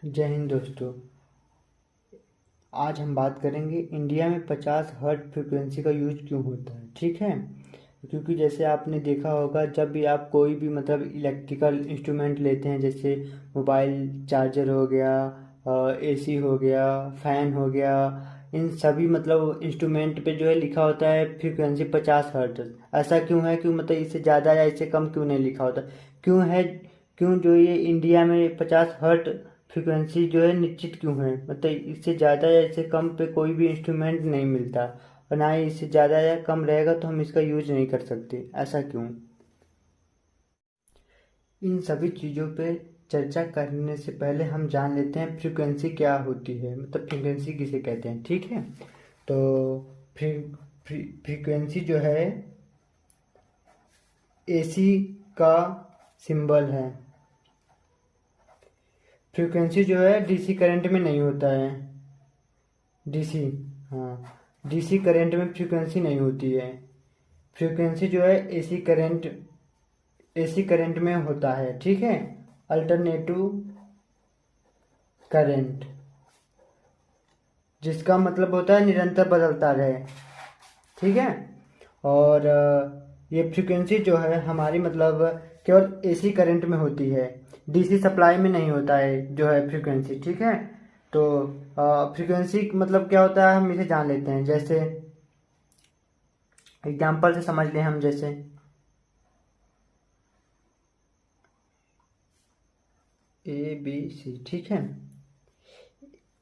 जय हिंद दोस्तों। आज हम बात करेंगे इंडिया में 50 हर्ट्ज फ्रीक्वेंसी का यूज क्यों होता है। ठीक है, क्योंकि जैसे आपने देखा होगा, जब भी आप कोई भी इलेक्ट्रिकल इंस्ट्रूमेंट लेते हैं, जैसे मोबाइल चार्जर हो गया, एसी हो गया, फैन हो गया, इन सभी इंस्ट्रूमेंट पे जो है लिखा होता है फ्रीक्वेंसी 50 हर्ट्ज। ऐसा क्यों है? क्यों इससे ज़्यादा या इससे कम क्यों नहीं लिखा होता? क्यों है? क्यों जो ये इंडिया में 50 हर्ट्ज फ्रीक्वेंसी जो है निश्चित क्यों है? इससे ज़्यादा या इससे कम पे कोई भी इंस्ट्रूमेंट नहीं मिलता, और ना ही इससे ज़्यादा या कम रहेगा तो हम इसका यूज नहीं कर सकते। ऐसा क्यों? इन सभी चीज़ों पे चर्चा करने से पहले हम जान लेते हैं फ्रीक्वेंसी क्या होती है, फ्रीक्वेंसी किसे कहते हैं। ठीक है, तो फ्रीक्वेंसी जो है एसी का सिंबल है। फ्रीक्वेंसी जो है डीसी करंट में नहीं होता है। डीसी, हाँ, डीसी करंट में फ्रीक्वेंसी नहीं होती है। फ्रीक्वेंसी जो है एसी करंट में होता है। ठीक है, अल्टरनेटिव करंट, जिसका मतलब होता है निरंतर बदलता रहे। ठीक है, और ये फ्रीक्वेंसी जो है हमारी केवल एसी करंट में होती है, डीसी सप्लाई में नहीं होता है जो है फ्रीक्वेंसी। ठीक है, तो फ्रीक्वेंसी क्या होता है हम इसे जान लेते हैं। जैसे एग्जाम्पल से समझ लें हम, जैसे ए बी सी। ठीक है,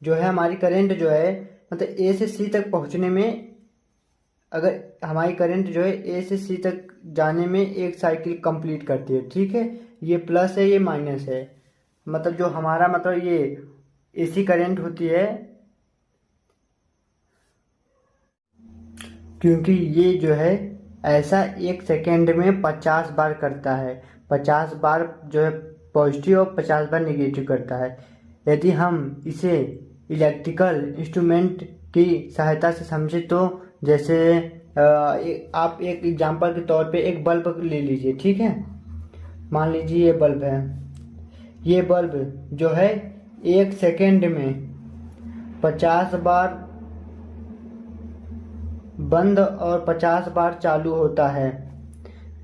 जो है हमारी करंट जो है ए से सी तक पहुंचने में, अगर हमारी करंट जो है ए से सी तक जाने में एक साइकिल कंप्लीट करती है। ठीक है, ये प्लस है, ये माइनस है। जो हमारा ये एसी करंट होती है, क्योंकि ये जो है ऐसा 1 सेकेंड में 50 बार करता है। 50 बार जो है पॉजिटिव और 50 बार निगेटिव करता है। यदि हम इसे इलेक्ट्रिकल इंस्ट्रूमेंट की सहायता से समझे तो जैसे आप एक एग्जांपल के तौर पे एक बल्ब ले लीजिए। ठीक है, मान लीजिए ये बल्ब है। ये बल्ब जो है 1 सेकेंड में 50 बार बंद और 50 बार चालू होता है।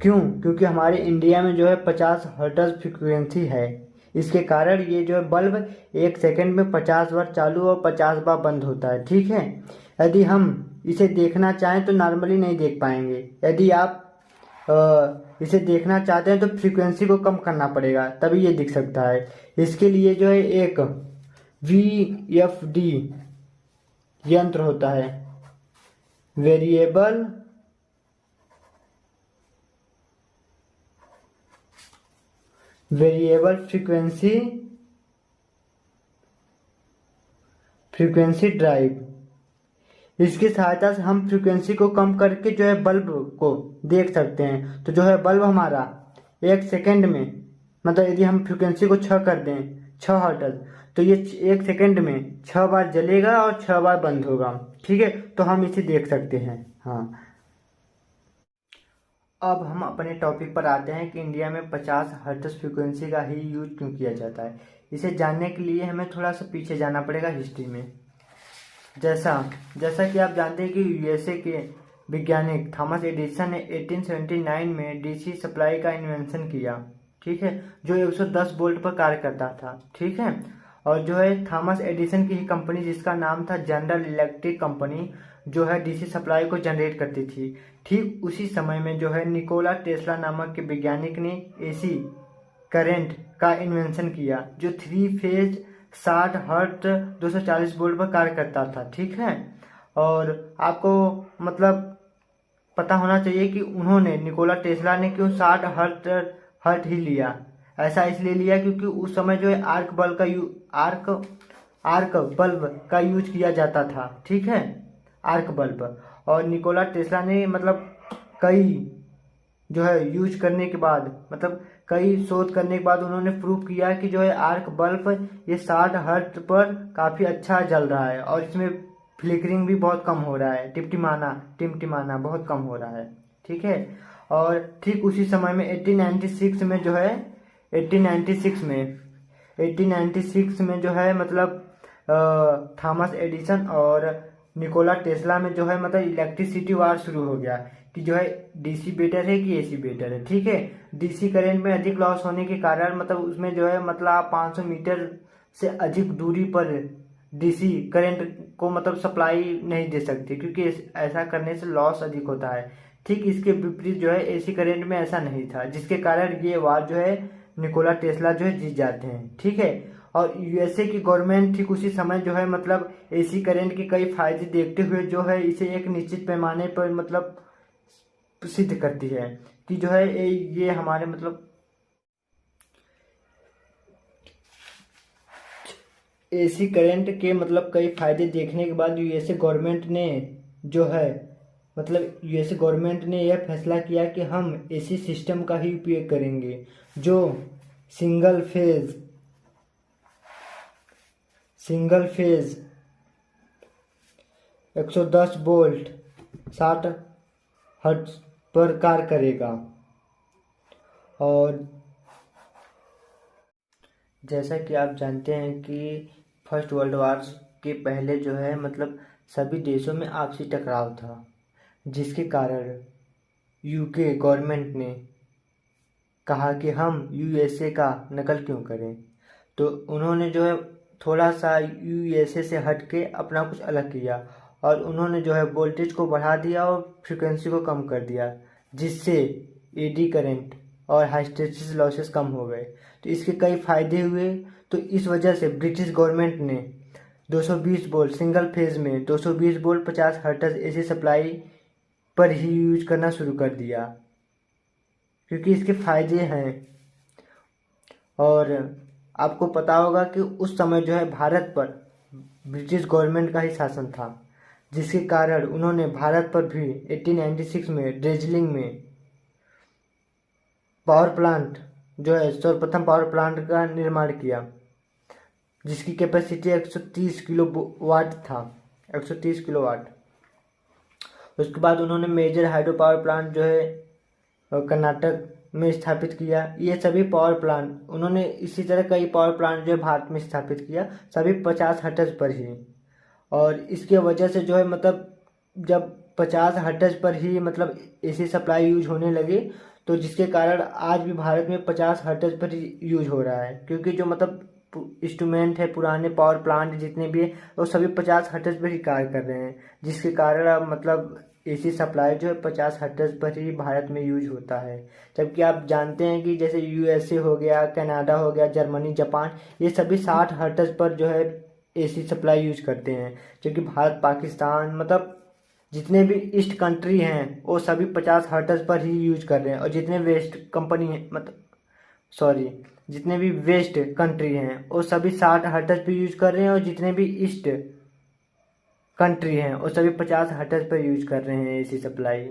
क्यों? क्योंकि हमारे इंडिया में जो है 50 हर्ट्ज फ्रीक्वेंसी है। इसके कारण ये जो है बल्ब 1 सेकेंड में 50 बार चालू और 50 बार बंद होता है। ठीक है, यदि हम इसे देखना चाहें तो नॉर्मली नहीं देख पाएंगे। यदि आप इसे देखना चाहते हैं तो फ्रीक्वेंसी को कम करना पड़ेगा, तभी ये दिख सकता है। इसके लिए जो है एक VFD यंत्र होता है, वेरिएबल फ्रीक्वेंसी ड्राइव। इसकी सहायता से हम फ्रीक्वेंसी को कम करके जो है बल्ब को देख सकते हैं। तो जो है बल्ब हमारा 1 सेकेंड में, यदि हम फ्रीक्वेंसी को 6 कर दें, 6 हर्ट्ज, तो ये 1 सेकेंड में 6 बार जलेगा और 6 बार बंद होगा। ठीक है, तो हम इसे देख सकते हैं। हाँ, अब हम अपने टॉपिक पर आते हैं कि इंडिया में 50 हर्ट्ज फ्रीक्वेंसी का ही यूज क्यों किया जाता है। इसे जानने के लिए हमें थोड़ा सा पीछे जाना पड़ेगा हिस्ट्री में। जैसा जैसा कि आप जानते हैं कि यूएसए के वैज्ञानिक थॉमस एडिसन ने 1879 में डीसी सप्लाई का इन्वेंशन किया। ठीक है, जो 110 वोल्ट पर कार्य करता था। ठीक है, और जो है थॉमस एडिसन की ही कंपनी, जिसका नाम था जनरल इलेक्ट्रिक कंपनी, जो है डीसी सप्लाई को जनरेट करती थी। ठीक उसी समय में जो है निकोला टेस्ला नामक के वैज्ञानिक ने एसी करंट का इन्वेंशन किया, जो 3 फेज 60 हर्ट्ज 240 वोल्ट पर कार्य करता था। ठीक है, और आपको पता होना चाहिए कि उन्होंने, निकोला टेस्ला ने क्यों 60 हर्ट्ज ही लिया। ऐसा इसलिए लिया क्योंकि उस समय जो है आर्क बल्ब का यूज किया जाता था। ठीक है, आर्क बल्ब। और निकोला टेस्ला ने कई जो है यूज करने के बाद, कई शोध करने के बाद उन्होंने प्रूव किया कि जो है आर्क बल्ब ये 60 हर्ट्ज पर काफ़ी अच्छा जल रहा है, और इसमें फ्लिकरिंग भी बहुत कम हो रहा है, टिमटिमाना बहुत कम हो रहा है। ठीक है, और ठीक उसी समय में 1896 में 1896 में जो है मतलब थॉमस एडिसन और निकोला टेस्ला में जो है मतलब इलेक्ट्रिसिटी वार शुरू हो गया कि जो है डीसी बेटर है कि एसी बेटर है। ठीक है, डीसी करंट में अधिक लॉस होने के कारण मतलब उसमें जो है मतलब आप 500 मीटर से अधिक दूरी पर डीसी करंट को मतलब सप्लाई नहीं दे सकते, क्योंकि ऐसा करने से लॉस अधिक होता है। ठीक इसके विपरीत जो है एसी करंट में ऐसा नहीं था, जिसके कारण ये वार जो है निकोला टेस्ला जो है जीत जाते हैं। ठीक है, और यूएसए की गवर्नमेंट ठीक उसी समय जो है मतलब एसी करंट के कई फायदे देखते हुए जो है इसे एक निश्चित पैमाने पर मतलब सिद्ध करती है कि जो है ये हमारे मतलब एसी करंट के मतलब कई फायदे देखने के बाद यूएसए गवर्नमेंट ने जो है मतलब यूएसए गवर्नमेंट ने यह फैसला किया कि हम एसी सिस्टम का ही उपयोग करेंगे जो सिंगल फेज 110 वोल्ट 60 हर्ट्ज पर कार्य करेगा। और जैसा कि आप जानते हैं कि फर्स्ट वर्ल्ड वार के पहले जो है मतलब सभी देशों में आपसी टकराव था, जिसके कारण यूके गवर्नमेंट ने कहा कि हम यूएसए का नकल क्यों करें। तो उन्होंने जो है थोड़ा सा यूएसए से हट के अपना कुछ अलग किया और उन्होंने जो है वोल्टेज को बढ़ा दिया और फ्रीक्वेंसी को कम कर दिया, जिससे एडी करंट और हाइस्टेरेसिस लॉसेस कम हो गए। तो इसके कई फायदे हुए। तो इस वजह से ब्रिटिश गवर्नमेंट ने 220 वोल्ट सिंगल फेज में 220 वोल्ट 50 हर्ट्ज एसी सप्लाई पर ही यूज करना शुरू कर दिया, क्योंकि इसके फायदे हैं। और आपको पता होगा कि उस समय जो है भारत पर ब्रिटिश गवर्नमेंट का ही शासन था, जिसके कारण उन्होंने भारत पर भी 1896 में दार्जिलिंग में पावर प्लांट जो है सर्वप्रथम पावर प्लांट का निर्माण किया, जिसकी कैपेसिटी 130 किलो वाट था, 130 किलो वाट। उसके बाद उन्होंने मेजर हाइड्रो पावर प्लांट जो है कर्नाटक में स्थापित किया। ये सभी पावर प्लांट उन्होंने इसी तरह कई पावर प्लांट जो है भारत में स्थापित किया, सभी 50 हर्ट्ज पर ही। और इसके वजह से जो है मतलब जब 50 हर्ट्ज पर ही मतलब एसी सप्लाई यूज होने लगी, तो जिसके कारण आज भी भारत में 50 हर्ट्ज पर ही यूज हो रहा है, क्योंकि जो मतलब इंस्ट्रूमेंट है पुराने पावर प्लांट जितने भी है वो सभी 50 हर्ट्ज पर ही कार्य कर रहे हैं, जिसके कारण अब मतलब एसी सप्लाई जो है 50 हर्ट्ज पर ही भारत में यूज होता है। जबकि आप जानते हैं कि जैसे यूएसए हो गया, कनाडा हो गया, जर्मनी, जापान, ये सभी 60 हर्ट्ज पर जो है एसी सप्लाई यूज करते हैं। जबकि भारत, पाकिस्तान मतलब जितने भी ईस्ट कंट्री हैं वो सभी 50 हर्ट्ज पर ही यूज कर रहे हैं। और जितने वेस्ट कंपनी है मतलब जितने भी वेस्ट कंट्री हैं वो सभी 60 हर्ट्ज पर यूज कर रहे हैं, और जितने भी ईस्ट कंट्री हैं वो सभी 50 हर्ट्ज पर यूज कर रहे हैं एसी सप्लाई।